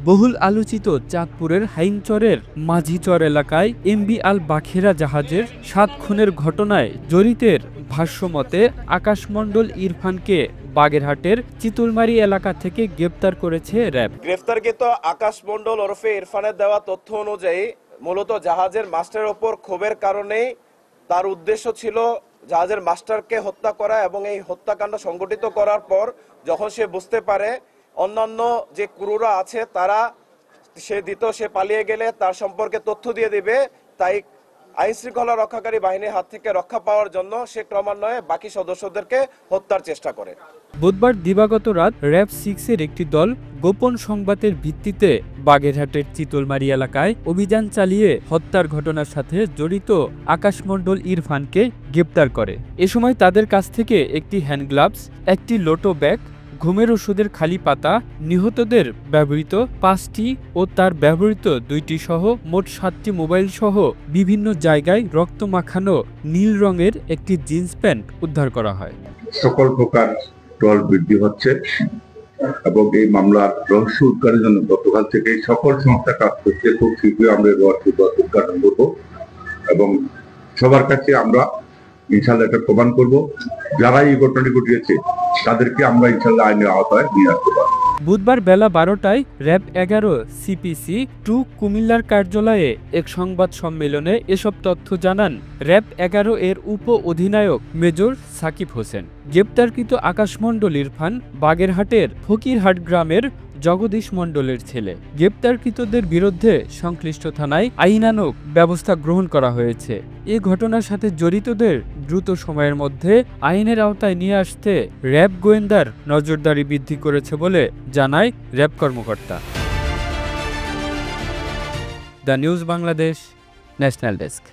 বহুল আলোচিত চাঁদপুরের হাইনচরের মাঝিচর এলাকায় এমবি আল বাখেরা জাহাজের ৭ খুনের ঘটনায় জড়িতের ভাষ্যমতে আকাশমণ্ডল ইরফানকে বাগেরহাটের চিতলমারী এলাকা থেকে গ্রেপ্তার করেছে র্যাব। গ্রেফতারকৃত আকাশমণ্ডল ওরফে ইরফানের দেওয়া তথ্য অনুযায়ী মূলত জাহাজের মাস্টারের ওপর ক্ষোভের কারণেই তার উদ্দেশ্য ছিল জাহাজের মাস্টারকে হত্যা করা, এবং এই হত্যাকাণ্ড সংগঠিত করার পর যখন সে বুঝতে পারে অন্যান্য যে ক্রুরা আছে তারা সে পালিয়ে গেলে তার সম্পর্কে তথ্য দিয়ে দিবে, তাই আইন শৃঙ্খলা রক্ষাকারী বাহিনীর হাত থেকে রক্ষা পাওয়ার জন্য সে ক্রমান্বয়ে বাকি সদস্যদেরকে হত্যার চেষ্টা করে। বুধবার দিবাগত রাত র্যাব 6-এর একটি দল গোপন সংবাদের ভিত্তিতে বাগেরহাটের চিতলমারী এলাকায় অভিযান চালিয়ে হত্যার ঘটনার সাথে জড়িত আকাশমণ্ডল ইরফানকে গ্রেপ্তার করে। এ সময় তাদের কাছ থেকে একটি হ্যান্ড গ্লাভস, একটি লোটো ব্যাগ, ঘুমের ওষুধের খালি পাতা, নিহতদের ব্যবহৃত 5টি ও তার ব্যবহৃত 2টি সহ মোট 7টি মোবাইল সহ বিভিন্ন জায়গায় রক্ত মাখানো নীল রঙের একটি জিন্স প্যান্ট উদ্ধার করা হয়। সকল প্রকার টহল বৃদ্ধি হচ্ছে এবং এই মামলার রহস্য উদ্ধারের জন্য গতকাল থেকে সকল সংস্থা কাজ করছে। খুব শীঘ্রই আমরা উদ্ঘাটন করব এবং সবার কাছে আমরা ইনশাল্লাহ এটা প্রমাণ করব যারা এই ঘটনাটি ঘটিয়েছে তাদেরকে আমরা ইনশাল্লাহ আইনের আওতায় নিয়ে আসতে পারব। বুধবার বেলা 12টায় র্যাব 11 CPC 2 কুমিল্লার কার্যালয়ে এক সংবাদ সম্মেলনে এসব তথ্য জানান র্যাব 11 এর উপ অধিনায়ক মেজর সাকিব হোসেন। গ্রেপ্তারকৃত আকাশমণ্ডল ইরফান বাগেরহাটের ফকিরহাট গ্রামের জগদীশ মণ্ডলের ছেলে। গ্রেপ্তারকৃতদের বিরুদ্ধে সংশ্লিষ্ট থানায় আইনানুগ ব্যবস্থা গ্রহণ করা হয়েছে। এ ঘটনার সাথে জড়িতদের দ্রুত সময়ের মধ্যে আইনের আওতায় নিয়ে আসতে র্যাব গোয়েন্দার নজরদারি বৃদ্ধি করেছে বলে জানায় র্যাব কর্মকর্তা। The news Bangladesh, national desk.